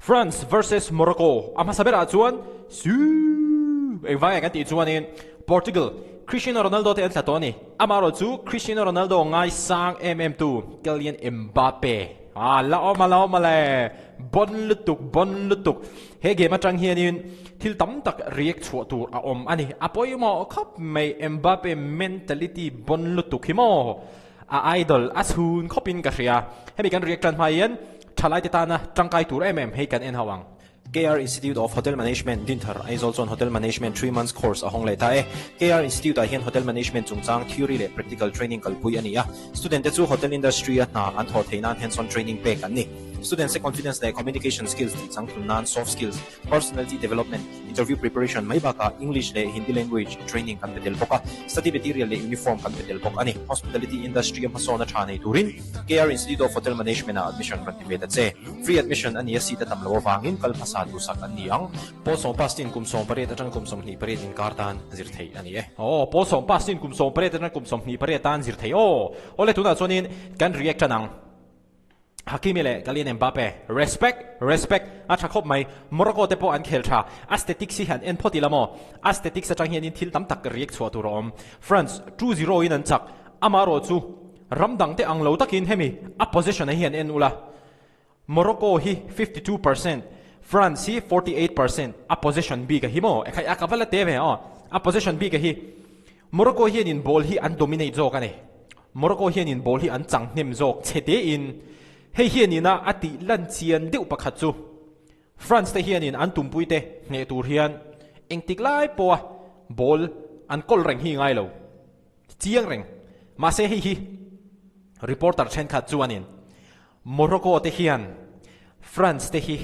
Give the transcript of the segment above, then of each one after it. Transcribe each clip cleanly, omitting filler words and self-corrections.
France versus Morocco ama sabera chuan su engwang kan ti chuanin Portugal Cristiano Ronaldo te antlatoni amaro chu Cristiano Ronaldo ngai sang mm2 Kylian Mbappe la omale bon lutuk he game atang hianin thil tam tak react chu tur a om ani apoi mo khop mai Mbappe mentality bon lutuk himo a idol asun khopin ka ria hemi kan react kan haian thalai te ta na tangkai tur he kan en hawang KR Institute of Hotel Management Dinthar is also on Hotel Management 3 months course ahong leta KR Institute ahian Hotel Management chungchang theory le practical training kalpui ania student te chu hotel industry na an tho theina hands on training pe kan ni students se confidence le communication skills ti chang nan soft skills personality development interview preparation mai baka English le Hindi language training kan pedel poka study material le uniform kan pedel poka ani hospitality industry ma sona thane turin KR Institute of Hotel Management admission practice se free admission ani si ta tamlo wangin kal du sak aniang posong pastin kumsong pare tan kumsong ni pare din kartan zir thei ani posong pastin kumsong pare tan kumsong ni pare tan zir thei ole tuna chonin kan react nang Hakimile Kylian Mbappe respect athakop mai Morocco te po an khel tha aesthetic si han en photi lamo aesthetic sa chang hian in thil tam tak react chho tu rom France 2-0 in an chak amaro chu ramdang te anglo takin hemi opposition hian en ula Morocco hi 52% France hi 48% opposition B ka himo ekhai akavala te ve opposition B ka hi Morocco hian in ball hi an dominate zo ka ne Morocco hian in ball hi an changnem zok chete in hei hian ina ati lan chian deuh pakhat chu France te hian in an tumpui te nge tur hian engtik lai po ball an kol reng hi ngai lo chiang reng ma se hi reporter chen khat chuanin Morocco te hian France te hi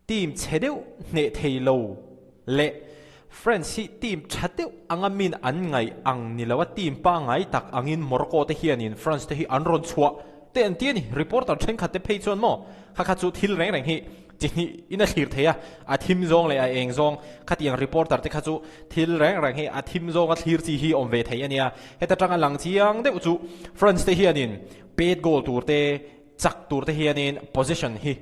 team chedeu ne theilo le France hi team chateu angamin an ngai ang nilawa team pa ngai tak angin Morocco te hianin France te hi an ron chua te an tiani reporter chen khat te phei chon mo kha chu thil reng hi chini ina thlir theya a thim zong le a eng zong khatiang reporter te kha chu thil reng hi a thim zong a thlir chi hi om ve thei ania heta tanga lang chiang de chu France te hianin pet goal tur te chak tur te hianin position hi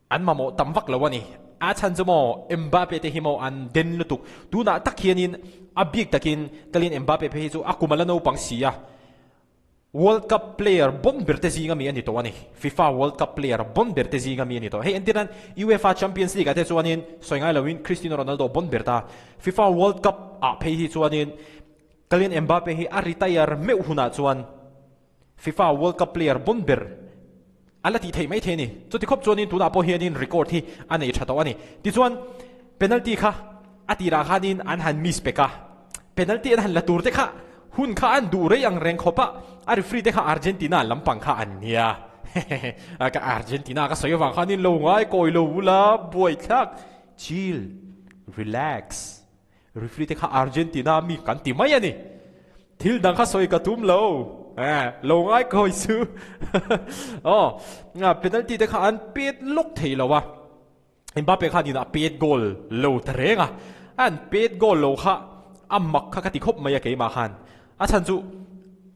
an mamo tamwak lawani a chan chumo Mbappe te himo an den lutuk tuna tak hianin abik takin Kylian Mbappe pe hi chu akumala no pangsia World Cup player bon berte zinga mi ani to ani FIFA World Cup player bon berte zinga mi ani to hey entiran UEFA Champions League ate chuanin soingai lawin Cristiano Ronaldo bon berta FIFA World Cup a pe hi chuanin Kylian Mbappe hi a retire me huna chuan FIFA World Cup player bon ber alati thei mai theni chuti khop chuanin tuna po hianin record hi anei thato ani ti chuan penalty kha atira khanin an han miss peka penalty an han la tur te kha hun kha an du re yang reng khopa ar free te kha Argentina lampang kha an nia ka Argentina ka soiwang khanin lo ngai koi lo ula boy thak chill relax referee te kha Argentina mi kan ti mai ani thil dang kha soi ka tum lo lo ngai koi su nga penalty te kha an pet lok thei lawa Mbappe kha dina pet goal lo trenga an pet goal lo kha amak kha ka ti khop mai ke ma khan a chan chu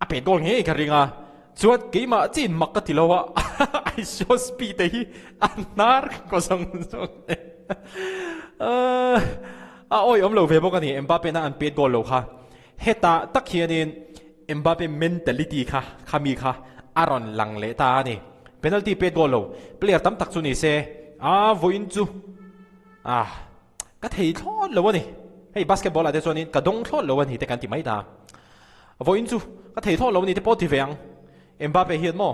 a pet goal nge ka ringa chuat ke ma chin mak ka ti lawa I show speed te hi anar ko song a oi om lo ve bo ka ni Mbappe na an pet goal lo kha heta tak hianin Mbappe mentality kha khami kha aron lang le ta ni penalty pet goal lo player tam tak chu ni se voin chu ka thei thon lo ni hey basketball ate chonin ka dong thon lo ni te kan ti mai da voin chu ka thei thon lo ni te po ti veng Mbappe hian mo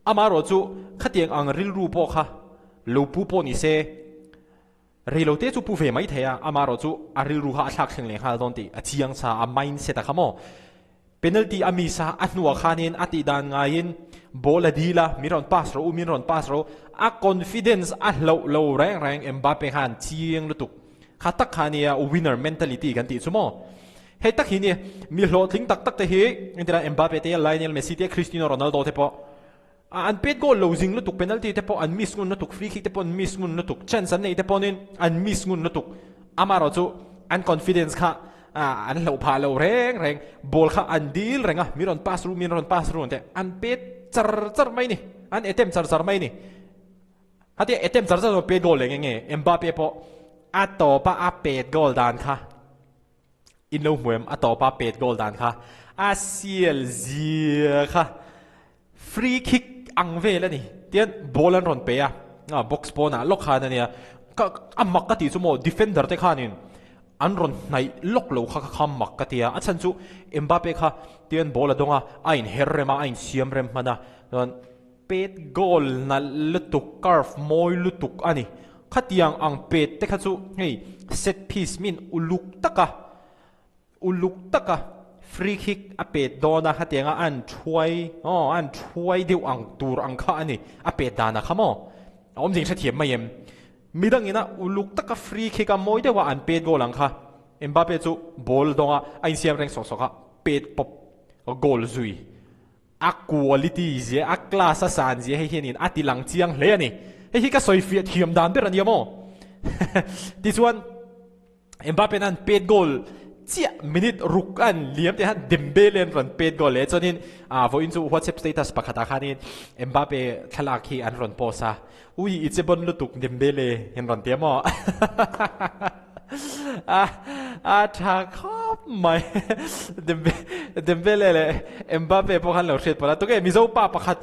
amaro chu khatiang ang ril ru po kha lo pu po ni se rilo te chu pu ve mai theya amaro chu aril ru ha thak thleng le kha don ti a chiang sa a mindset a khamo penalty amisa atnuwa khanin ati dan ngain bola dila miron pass ro a confidence a lo reng Mbappe han chiang lutuk khatak khania winner mentality kan ti chumo he tak hi ni mi hlo thling tak te hi indira Mbappe te Lionel Messi te Cristiano Ronaldo te po an pet goal lo jing lutuk penalty te po an miss ngun lutuk free kick te po an miss ngun lutuk chance an nei te po nin an miss ngun lutuk amaro chu an confidence kha an lo pha lo reng ball kha an deal renga miron pass ru te an pet char mai ni an attempt char mai ni hati attempt zar zar pe goal leng nge Mbappe po atopa a pe goal dan kha in lo muem atopa pe goal dan kha a sial zia kha free kick ang ve la ni tian ball an ron pe a box po na lok kha na nia ka amak ka ti chu mo defender te kha nin an ron nai lok lo kha kha mak ka tia a chan chu Mbappe kha tian ball adonga ain herrema ain siam rem mana don pet goal na lutuk carve moi lutuk ani khatiang ang pet te kha chu hei set piece min uluk taka free kick a pet dona khatianga an thuai deuh ang tur ang kha ani a pet dana khamo om jing thathiam mayem midang ina uluk taka free kick a moi dewa an pet goal ang kha Mbappe chu ball donga ain siam reng sok soka pet pop goal zui a quality je a class a san je hei hianin a tilang chiang hle ani hei hi ka soifia thiam dan ber ani mo this one Mbappe nan pet goal chia minute ruk an liam te han Dembele ron pet goal le chonin vo in chu WhatsApp status pakhata khanin Mbappe thalak hi an ron posa ui ichebon lutuk Dembele hen ron te mo tha khop mai Dembele le Mbappe po khan lo thret pala to ke Mizo pa pakhat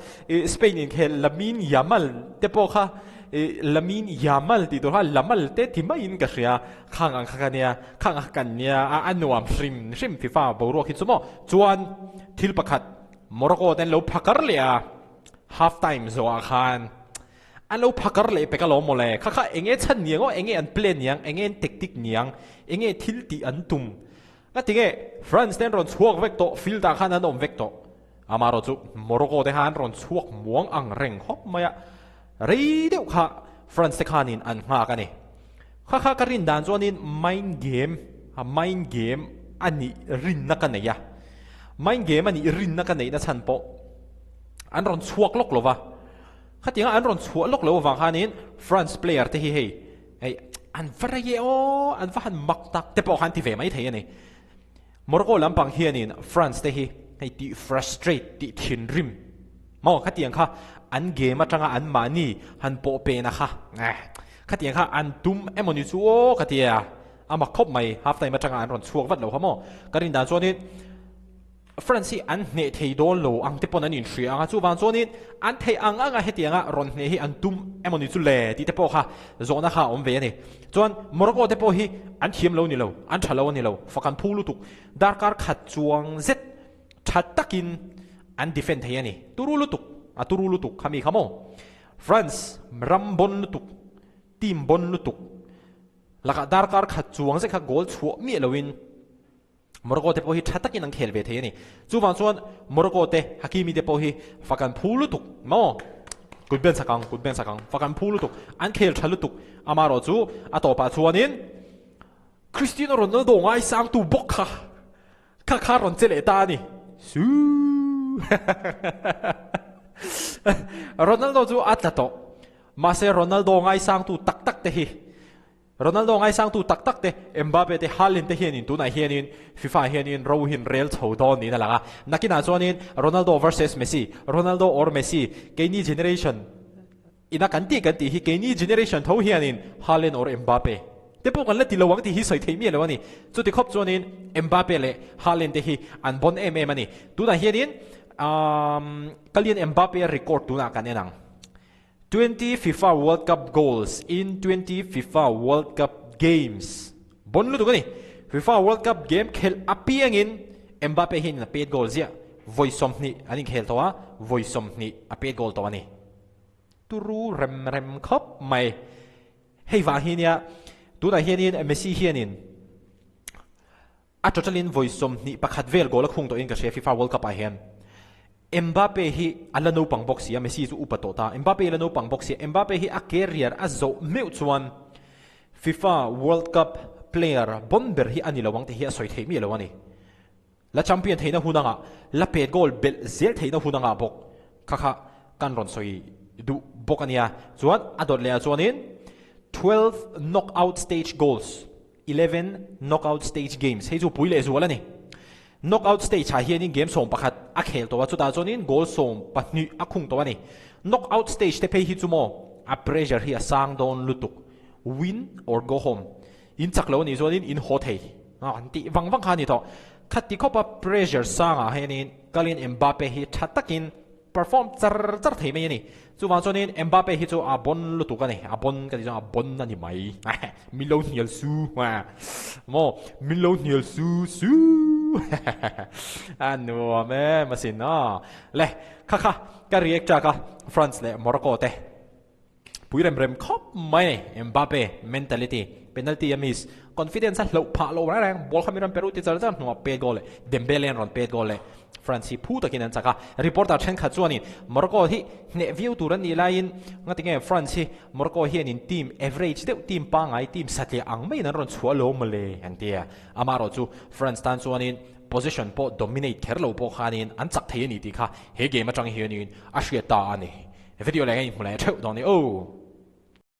Spain in khel Lamin Yamal te po kha Lamin Yamal ti to ha lamal te thima in ka ria khang ang khakania khang akania anuam shrim FIFA boro khi chumo chuan thil pakhat Morocco ten lo phakar le half time zo khan an lo phakar le pe ka lo mo le kha enge chan niang enge an plan niang enge tactic niang enge thil ti an tum na tinge France ten ron chuak vek to field ta khan an om vek to amaro chu Morocco te han ron chuak muang ang reng hop maya rei deuh kha France te khanin an nga ka ni kha karin dan zonin mind game ani rin na ka neya mind game ani rin na ka nei na chan po an ron chuak lok lova khatianga an ron chuak lok lo wang khanin France player te hi hei an varaye an van mak tak te po khan ti ve mai thei ani Morocco lampang hianin France te hi hei ti frustrate ti thin rim mo khatiang kha an game atanga an mani han po pe na kha khatiang kha an tum emoni chu khatia ama khop mai half time atanga an ron chuak wat lo khamo karin dan chonin France an ne thei don lo ang te pon an in thria anga chu wang chonin an thei anga hetianga ron ne hi an tum emoni chu le ti te po kha zona kha om ve ni chon Morocco te po hi an thiam lo ni lo an thalo ni lo fakan phulu tuk darkar khat chuang zet that takin an defend thei ani turulu tuk khami khamo France rambon lutuk team bon lutuk laka darkar khat chuang se kha goal chu mi lowin Morocco te po hi thatakin ang khel ve thei ani chuwang chuan Morocco te Hakimi te po hi fakan phulu tuk mo good ben sakang fakan phulu tuk an khel thalu tuk amaro chu atopa chuanin Cristiano Ronaldo ngai sang tu bok kha ron chele ta ni su Ronaldo chu atlato mase Ronaldo ngai sang tu tak te hi Ronaldo ngai sang tu tak te Mbappe te halin te hianin tu na hianin FIFA hianin rohin rel chodon ni na langa nakina chonin Ronaldo versus Messi Ronaldo or Messi keini generation ina kanti hi keini generation tho hianin Haaland or Mbappe te po kan la tilawang ti hi soi thei mi lawani chu ti khop chonin Mbappe le Haaland te hi an bon ani tu na hianin kalien Mbappe record tu na kanenang 20 FIFA World Cup goals in 20 FIFA World Cup games bon lu tu ni FIFA World Cup game khel apiang in Mbappe hin na pet goal zia voisom ni ani khel to voisom ni a pet goal to ani turu rem khop mai hei wa hinia tu na hianin Messi hianin a totalin voisom ni pakhat vel goal khung to in ka she FIFA World Cup a hian Mbappe hi alano pang box ya Messi zu upato ta Mbappe alano pang box ya Mbappe hi a career azo meu chuan FIFA World Cup player bomber hi anilawang te hi soi thei mi lawani la champion theina hunanga la pet goal bel zel theina hunanga bok kha kan ron soi du bokania chuan adot le chuanin 12 knockout stage goals 11 knockout stage games hei chu puile zuala ni knockout stage ha hianin game som pakhat a khel to wa chuta chonin goal som pahni a khung to ani knockout stage te pe hi chumo a pressure hi a sang don lutuk win or go home in chak lo ni zonin in ho thei ti wang wang kha ni to khati khopa pressure sang a henin kalin Mbappe hi thatakin perform char char thei mai ni chuwang chonin Mbappe hi chu a bon lutuk ani a bon ka ti a bon ani mai milo nial su mo milo nial su anu me masin na le kha ka react ka France le Morocco te puirem rem khop mai Mbappe mentality penalty miss confidence lo pha lo rang bol khamiram peru ti char char no pe goal Dembele ron pe goal France hi phu takin an chaka reporter chen kha chuanin Morocco hi ne view turan ni lain ngatinge France hi Morocco hi an team average deuh team pa ngai team satli ang mai nan ron chua lo male antia amaro chu France tan chuanin position po dominate kherlo po khanin an chak thei ni ti kha he game atang hi ni a hriat ta ani video le ngai mulai theu dong ni